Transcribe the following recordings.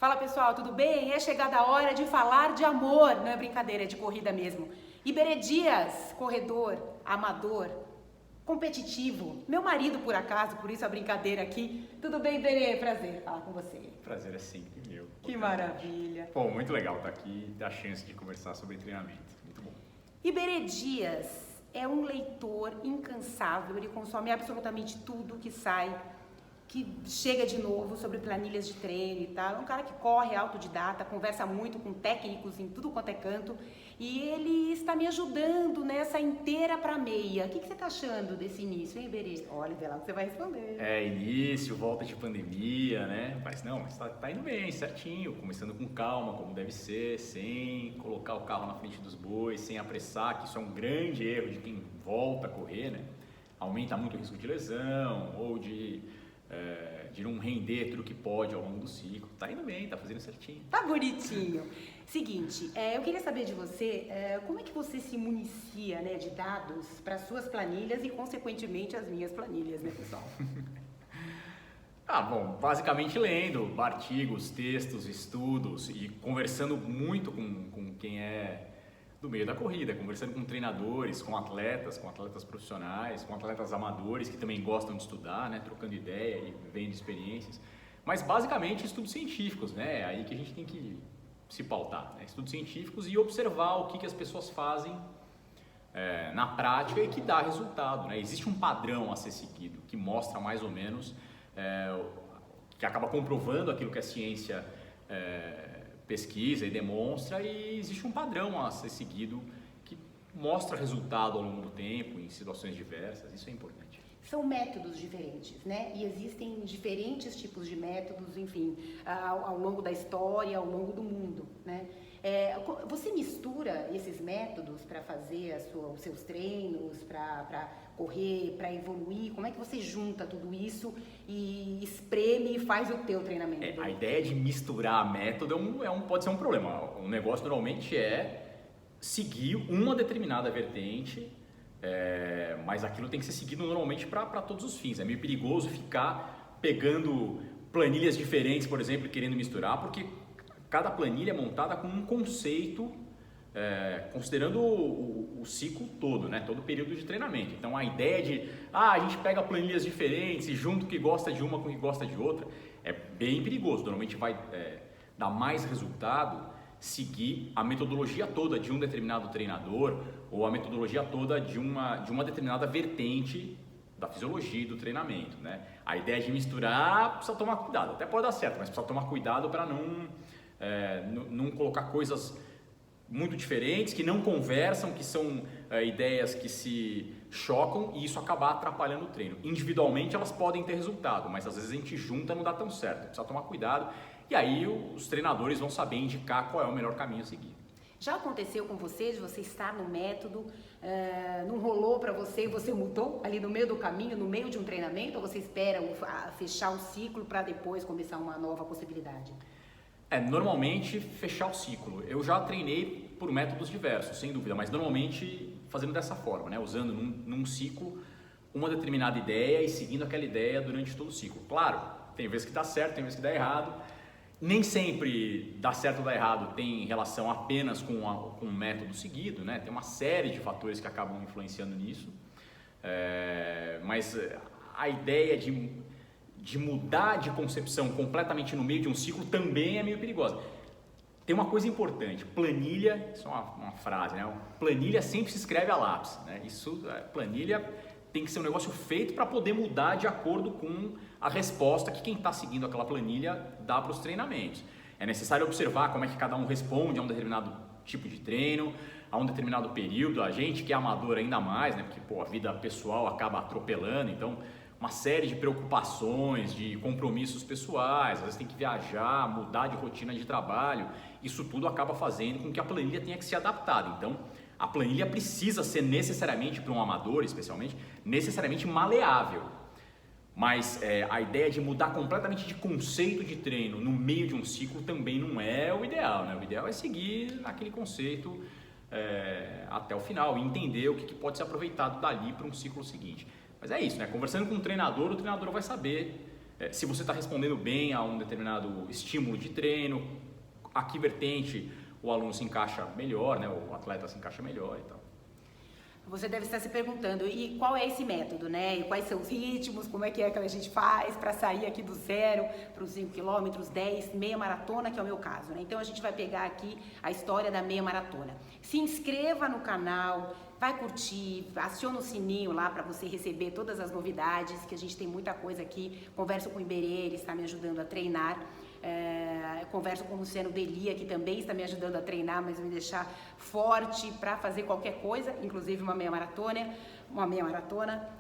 Fala pessoal, tudo bem? É chegada a hora de falar de amor, não é brincadeira, é de corrida mesmo. Iberê Dias, corredor, amador, competitivo, meu marido por acaso, por isso a brincadeira aqui. Tudo bem, Iberê? Prazer falar com você. Prazer é sempre meu. Que maravilha. Pô, muito legal estar aqui e ter a chance de conversar sobre treinamento. Muito bom. Iberê Dias é um leitor incansável, ele consome absolutamente tudo que sai, que chega de novo sobre planilhas de treino e tal. É um cara que corre, autodidata, conversa muito com técnicos em tudo quanto é canto e ele está me ajudando nessa inteira pra meia. O que você tá achando desse início, hein, Iberê? Olha, vê lá o que você vai responder. Início, volta de pandemia, né? Mas tá indo bem, certinho, começando com calma, como deve ser, sem colocar o carro na frente dos bois, sem apressar, que isso é um grande erro de quem volta a correr, né? Aumenta muito o risco de lesão ou de não render tudo que pode ao longo do ciclo. Tá indo bem, tá fazendo certinho. Tá bonitinho. Seguinte, eu queria saber de você, como é que você se municia, né, de dados para suas planilhas e, consequentemente, as minhas planilhas, né, pessoal? Bom, basicamente lendo artigos, textos, estudos e conversando muito com quem é do meio da corrida, conversando com treinadores, com atletas profissionais, com atletas amadores que também gostam de estudar, né, trocando ideia e vendo experiências. Mas basicamente estudos científicos, né, é aí que a gente tem que se pautar, né, estudos científicos e observar o que as pessoas fazem na prática e que dá resultado, né. Existe um padrão a ser seguido que mostra mais ou menos, que acaba comprovando aquilo que a ciência pesquisa e demonstra, e existe um padrão a ser seguido que mostra resultado ao longo do tempo em situações diversas. Isso é importante. São métodos diferentes, né? E existem diferentes tipos de métodos, enfim, ao longo da história, ao longo do mundo, né? Você mistura esses métodos para fazer os seus treinos, para correr, para evoluir? Como é que você junta tudo isso e espreme e faz o teu treinamento? A ideia de misturar método pode ser um problema. O negócio normalmente é seguir uma determinada vertente, mas aquilo tem que ser seguido normalmente para todos os fins. É meio perigoso ficar pegando planilhas diferentes, por exemplo, e querendo misturar, porque cada planilha é montada com um conceito, considerando o ciclo todo, né? Todo o período de treinamento. Então a ideia de a gente pega planilhas diferentes e junto que gosta de uma com que gosta de outra é bem perigoso. Normalmente vai dar mais resultado seguir a metodologia toda de um determinado treinador ou a metodologia toda de uma determinada vertente da fisiologia e do treinamento, né? A ideia de misturar precisa tomar cuidado, até pode dar certo, mas precisa tomar cuidado para não colocar coisas muito diferentes, que não conversam, que são ideias que se chocam e isso acabar atrapalhando o treino. Individualmente elas podem ter resultado, mas às vezes a gente junta e não dá tão certo, precisa tomar cuidado e aí os treinadores vão saber indicar qual é o melhor caminho a seguir. Já aconteceu com você, de você estar no método, não rolou para você e você mudou ali no meio do caminho, no meio de um treinamento, ou você espera fechar o ciclo para depois começar uma nova possibilidade? Normalmente fechar o ciclo. Eu já treinei por métodos diversos, sem dúvida, mas normalmente fazendo dessa forma, né? Usando num ciclo uma determinada ideia e seguindo aquela ideia durante todo o ciclo. Claro, tem vezes que dá certo, tem vezes que dá errado. Nem sempre dá certo ou dá errado tem relação apenas com o método seguido, né? Tem uma série de fatores que acabam influenciando nisso, mas a ideia de mudar de concepção completamente no meio de um ciclo também é meio perigosa. Tem uma coisa importante, planilha, isso é uma frase, né? Planilha sempre se escreve a lápis, né? Planilha tem que ser um negócio feito para poder mudar de acordo com a resposta que quem está seguindo aquela planilha dá para os treinamentos. É necessário observar como é que cada um responde a um determinado tipo de treino, a um determinado período. A gente que é amador ainda mais, né? Porque a vida pessoal acaba atropelando, então uma série de preocupações, de compromissos pessoais, às vezes tem que viajar, mudar de rotina de trabalho, isso tudo acaba fazendo com que a planilha tenha que ser adaptada. Então, a planilha precisa ser necessariamente, para um amador especialmente, necessariamente maleável. Mas a ideia de mudar completamente de conceito de treino no meio de um ciclo também não é o ideal, né? O ideal é seguir naquele conceito até o final e entender o que pode ser aproveitado dali para um ciclo seguinte. Mas é isso, né? Conversando com o treinador vai saber se você está respondendo bem a um determinado estímulo de treino, a que vertente o aluno se encaixa melhor, né? O atleta se encaixa melhor e tal. Você deve estar se perguntando, e qual é esse método, né? E quais são os ritmos, como é que a gente faz para sair aqui do 0 para os 5 quilômetros, 10, meia maratona, que é o meu caso, né? Então a gente vai pegar aqui a história da meia maratona. Se inscreva no canal, vai curtir, aciona o sininho lá para você receber todas as novidades, que a gente tem muita coisa aqui. Converso com o Iberê, ele está me ajudando a treinar. Converso com o Luciano Delia, que também está me ajudando a treinar, mas me deixar forte para fazer qualquer coisa, inclusive uma meia maratona,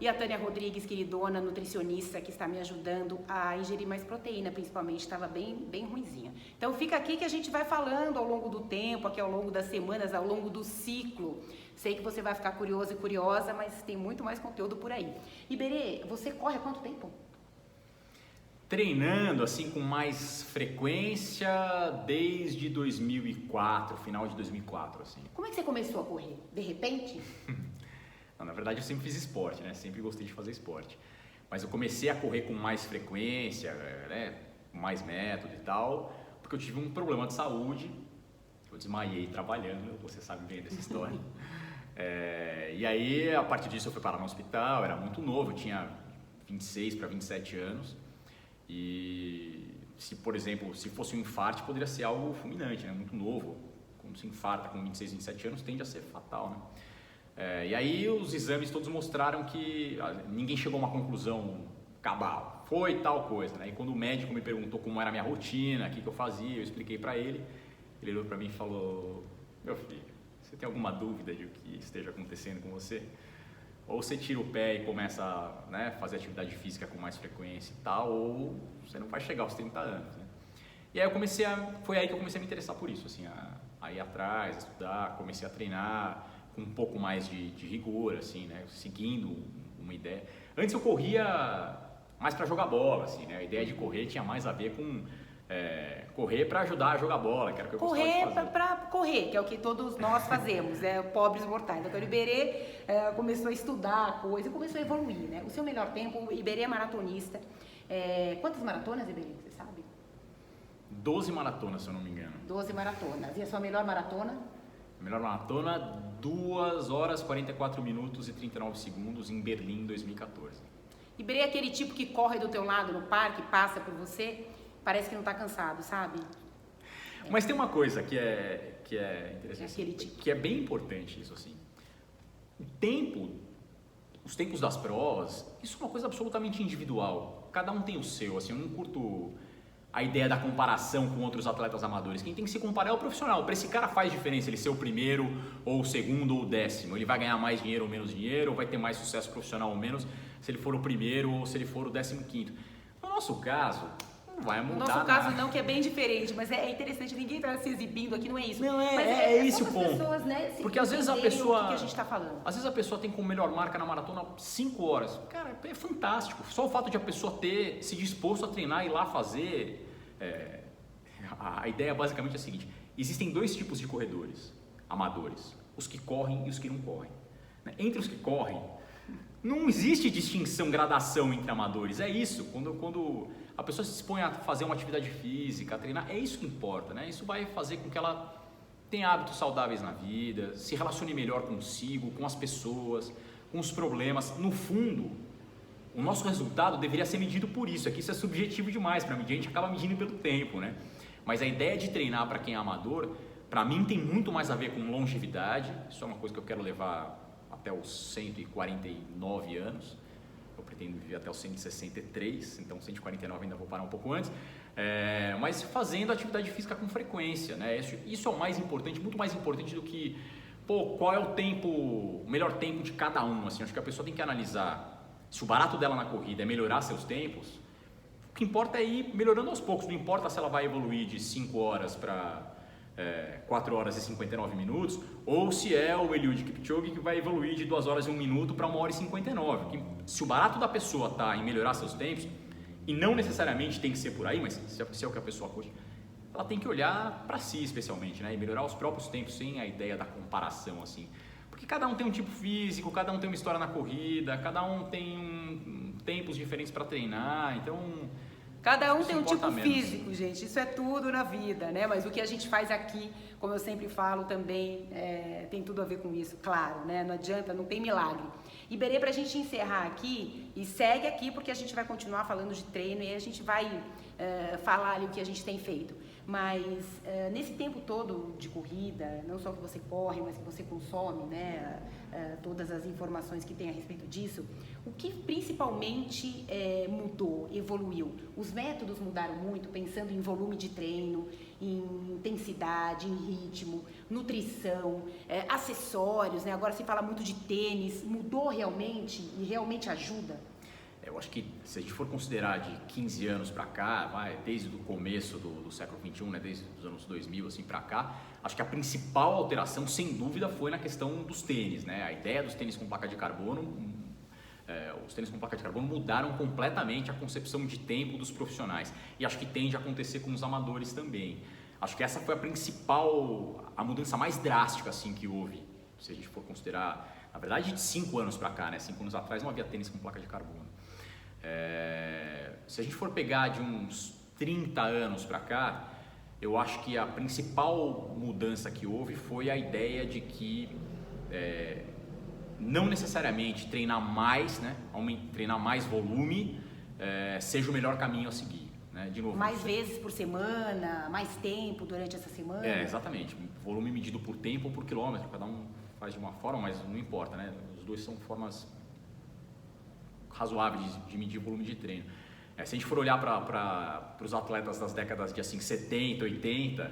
e a Tânia Rodrigues, queridona, nutricionista, que está me ajudando a ingerir mais proteína, principalmente, estava bem ruinzinha. Então fica aqui que a gente vai falando ao longo do tempo, aqui ao longo das semanas, ao longo do ciclo. Sei que você vai ficar curioso e curiosa, mas tem muito mais conteúdo por aí. Iberê, você corre há quanto tempo? Treinando assim com mais frequência desde 2004, final de 2004, assim. Como é que você começou a correr? De repente? Não, na verdade eu sempre fiz esporte, né? Sempre gostei de fazer esporte. Mas eu comecei a correr com mais frequência, né? Com mais método e tal, porque eu tive um problema de saúde. Eu desmaiei trabalhando, você sabe bem dessa história. E aí, a partir disso eu fui parar no hospital, era muito novo, eu tinha 26 para 27 anos. E se, por exemplo, se fosse um infarto, poderia ser algo fulminante, né? Muito novo. Quando se infarta com 26, 27 anos, tende a ser fatal, né? E aí os exames todos mostraram que ninguém chegou a uma conclusão cabal. Foi tal coisa, né? E quando o médico me perguntou como era a minha rotina, o que eu fazia, eu expliquei para ele. Ele olhou para mim e falou: meu filho, você tem alguma dúvida de o que esteja acontecendo com você? Ou você tira o pé e começa a, né, fazer atividade física com mais frequência e tal, ou você não vai chegar aos 30 anos, né? E aí foi aí que eu comecei a me interessar por isso, assim, a ir atrás, a estudar, comecei a treinar com um pouco mais de rigor, assim, né, seguindo uma ideia. Antes eu corria mais para jogar bola, assim, né, a ideia de correr tinha mais a ver com correr para ajudar a jogar bola, que era o que eu gostava de fazer. Para correr, que é o que todos nós fazemos, pobres mortais. Então o Iberê começou a estudar a coisa e começou a evoluir, né? O seu melhor tempo, o Iberê é maratonista. Quantas maratonas, Iberê, você sabe? 12 maratonas, se eu não me engano. 12 maratonas. E a sua melhor maratona? A melhor maratona, 2 horas, 44 minutos e 39 segundos em Berlim, 2014. Iberê é aquele tipo que corre do teu lado no parque, passa por você, parece que não está cansado, sabe? Mas tem uma coisa que é interessante, tipo. que é bem importante isso, assim. Os tempos das provas, isso é uma coisa absolutamente individual. Cada um tem o seu, assim, eu não curto a ideia da comparação com outros atletas amadores. Quem tem que se comparar é o profissional. Para esse cara faz diferença ele ser o primeiro, ou o segundo, ou o 10º. Ele vai ganhar mais dinheiro ou menos dinheiro, ou vai ter mais sucesso profissional ou menos, se ele for o primeiro ou se ele for o 15º. No nosso caso, não vai mudar nada. No nosso caso não, que é bem diferente, mas é interessante, ninguém está se exibindo aqui, não é isso. Não, mas esse o ponto. Pessoas, né, porque às vezes a pessoa... O que a gente está falando. Às vezes a pessoa tem como melhor marca na maratona 5 horas. Cara, é fantástico. Só o fato de a pessoa ter se disposto a treinar e ir lá fazer... A ideia basicamente é a seguinte: existem 2 tipos de corredores amadores, os que correm e os que não correm. Entre os que correm, não existe distinção, gradação entre amadores, é isso, quando a pessoa se dispõe a fazer uma atividade física, a treinar, é isso que importa, né? Isso vai fazer com que ela tenha hábitos saudáveis na vida, se relacione melhor consigo, com as pessoas, com os problemas. No fundo, o nosso resultado deveria ser medido por isso. Aqui isso é subjetivo demais para medir, a gente acaba medindo pelo tempo, né? Mas a ideia de treinar para quem é amador, para mim tem muito mais a ver com longevidade. Isso é uma coisa que eu quero levar até os 149 anos. Eu pretendo viver até os 163, então 149 ainda vou parar um pouco antes. Mas fazendo atividade física com frequência, né? Isso é o mais importante, muito mais importante do que qual é o melhor tempo de cada um. Assim, acho que a pessoa tem que analisar se o barato dela na corrida é melhorar seus tempos. O que importa é ir melhorando aos poucos, não importa se ela vai evoluir de 5 horas para 4 horas e 59 minutos, ou se é o Eliud Kipchoge que vai evoluir de 2 horas e 1 minuto para 1 hora e 59. Se o barato da pessoa está em melhorar seus tempos, e não necessariamente tem que ser por aí, mas se é o que a pessoa curte, ela tem que olhar para si especialmente, né? E melhorar os próprios tempos sem a ideia da comparação, assim. Porque cada um tem um tipo físico, cada um tem uma história na corrida, cada um tem tempos diferentes para treinar, então... Cada um tem um importa tipo menos. físico, gente, isso é tudo na vida, né? Mas o que a gente faz aqui, como eu sempre falo também, tem tudo a ver com isso, claro, né? Não adianta, não tem milagre. Iberê, pra gente encerrar aqui, e segue aqui porque a gente vai continuar falando de treino e a gente vai falar ali o que a gente tem feito. Mas nesse tempo todo de corrida, não só que você corre, mas que você consome, né? Todas as informações que tem a respeito disso, o que principalmente mudou, evoluiu? Os métodos mudaram muito, pensando em volume de treino, em intensidade, em ritmo, nutrição, acessórios, né? Agora se fala muito de tênis, mudou realmente e realmente ajuda? Eu acho que se a gente for considerar de 15 anos para cá, desde o começo do século XXI, né, desde os anos 2000 assim para cá, acho que a principal alteração, sem dúvida, foi na questão dos tênis, né? A ideia dos tênis com placa de carbono, os tênis com placa de carbono mudaram completamente a concepção de tempo dos profissionais e acho que tende a acontecer com os amadores também. Acho que essa foi a mudança mais drástica assim que houve, se a gente for considerar, na verdade, de 5 anos para cá, né? 5 anos atrás não havia tênis com placa de carbono. Se a gente for pegar de uns 30 anos para cá, eu acho que a principal mudança que houve foi a ideia de que não necessariamente treinar mais, né, treinar mais volume, seja o melhor caminho a seguir. Né? De novo, mais vezes por semana, mais tempo durante essa semana? Exatamente. Volume medido por tempo ou por quilômetro, cada um faz de uma forma, mas não importa, né? Os dois são formas razoáveis de medir volume de treino. Se a gente for olhar para os atletas das décadas de assim, 70, 80,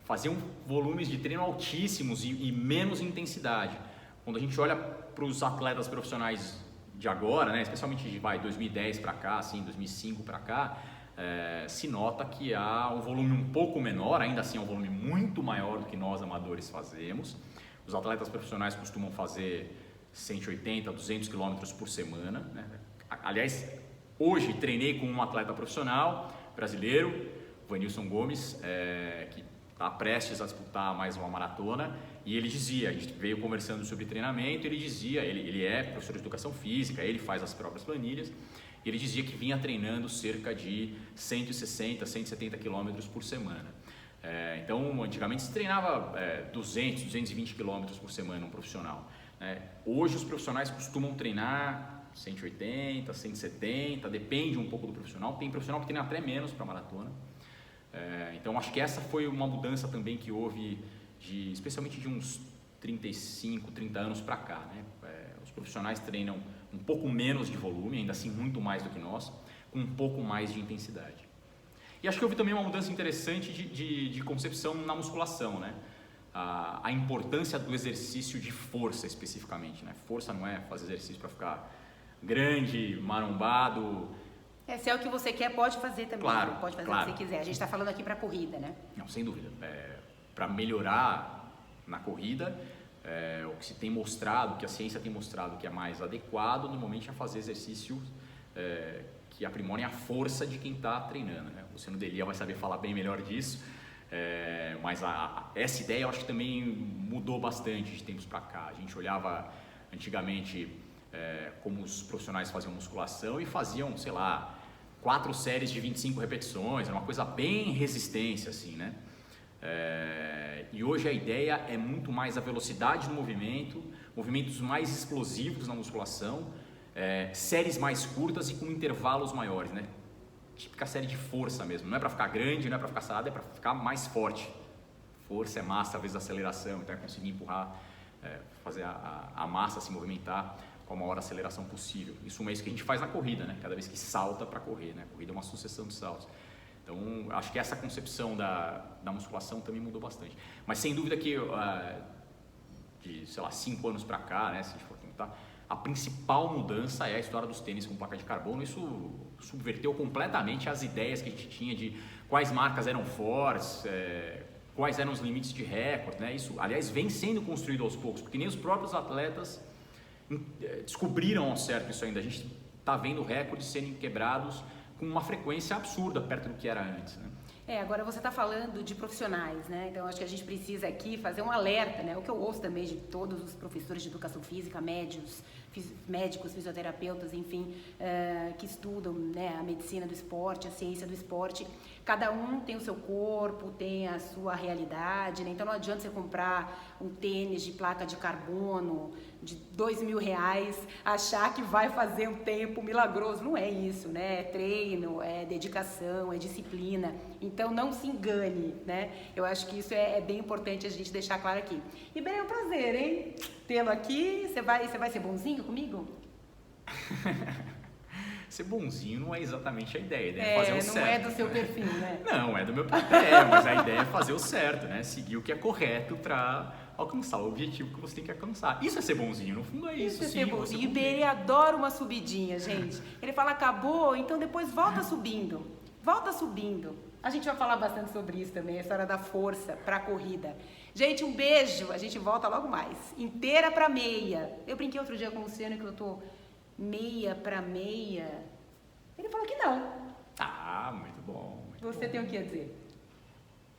faziam volumes de treino altíssimos e menos intensidade. Quando a gente olha para os atletas profissionais de agora, né, especialmente de 2010 para cá, assim, 2005 para cá, se nota que há um volume um pouco menor, ainda assim é um volume muito maior do que nós amadores fazemos. Os atletas profissionais costumam fazer 180, 200 quilômetros por semana, né? Aliás, hoje treinei com um atleta profissional brasileiro, Vanilson Gomes, que está prestes a disputar mais uma maratona, e ele dizia, a gente veio conversando sobre treinamento, ele dizia, ele é professor de educação física, ele faz as próprias planilhas, e ele dizia que vinha treinando cerca de 160, 170 quilômetros por semana. Então, antigamente se treinava 200, 220 quilômetros por semana um profissional. Hoje os profissionais costumam treinar 180, 170, depende um pouco do profissional. Tem profissional que treina até menos para maratona. Então acho que essa foi uma mudança também que houve, especialmente de uns 35, 30 anos para cá. Né? Os profissionais treinam um pouco menos de volume, ainda assim muito mais do que nós, com um pouco mais de intensidade. E acho que houve também uma mudança interessante de concepção na musculação, né? A importância do exercício de força especificamente, né? Força não é fazer exercício para ficar grande, marombado. Se é o que você quer, pode fazer também. Claro, pode fazer claro. o que você quiser. A gente está falando aqui para corrida, né? Não, sem dúvida. Para melhorar na corrida, o que se tem mostrado, o que a ciência tem mostrado que é mais adequado, normalmente é fazer exercícios que aprimorem a força de quem está treinando. Né? O Luciano Delia vai saber falar bem melhor disso. Mas essa ideia eu acho que também mudou bastante de tempos para cá. A gente olhava antigamente como os profissionais faziam musculação e faziam, sei lá, 4 séries de 25 repetições, era uma coisa bem resistência assim, né? E hoje a ideia é muito mais a velocidade do movimento, movimentos mais explosivos na musculação, séries mais curtas e com intervalos maiores, né? Típica série de força mesmo, não é para ficar grande, não é para ficar sarada, é para ficar mais forte. Força é massa vezes aceleração, então é conseguir empurrar, fazer a massa se movimentar com a maior aceleração possível. Isso é isso que a gente faz na corrida, né? Cada vez que salta para correr, né? A corrida é uma sucessão de saltos. Então, acho que essa concepção da musculação também mudou bastante. Mas sem dúvida que de, sei lá, 5 anos para cá, né? Se a gente for contar, a principal mudança é a história dos tênis com placa de carbono. Isso subverteu completamente as ideias que a gente tinha de quais marcas eram fortes, quais eram os limites de recorde, né? Isso, aliás, vem sendo construído aos poucos, porque nem os próprios atletas descobriram ao certo isso ainda. A gente está vendo recordes serem quebrados com uma frequência absurda perto do que era antes, né? Agora você está falando de profissionais, né? Então acho que a gente precisa aqui fazer um alerta, né? O que eu ouço também de todos os professores de educação física, médicos, fisioterapeutas, enfim, que estudam, né, a medicina do esporte, a ciência do esporte. Cada um tem o seu corpo, tem a sua realidade, né? Então não adianta você comprar um tênis de placa de carbono de R$ 2.000, achar que vai fazer um tempo milagroso. Não é isso, né? É treino, é dedicação, é disciplina. Então não se engane, né? Eu acho que isso é bem importante a gente deixar claro aqui. E bem, é um prazer, hein? Tê-lo aqui. Você vai ser bonzinho comigo? Ser bonzinho não é exatamente a ideia é fazer o certo. Não é do seu perfil, né? Não, é do meu perfil, mas a ideia é fazer o certo, né? Seguir o que é correto para alcançar o objetivo que você tem que alcançar. Isso é ser bonzinho, no fundo é isso, Isso sim. é ser bonzinho. E o Iberê adora uma subidinha, gente. Ele fala, acabou, então depois volta subindo. Volta subindo. A gente vai falar bastante sobre isso também, a história da força para a corrida. Gente, um beijo. A gente volta logo mais. Inteira para meia. Eu brinquei outro dia com o Luciano que eu tô meia para meia. Ele falou que não. Ah, muito bom. Você tem o que a dizer?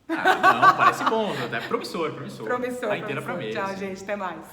Ah, não, parece bom. É promissor. Promissor. Inteira para meia. Tchau, gente. Até mais.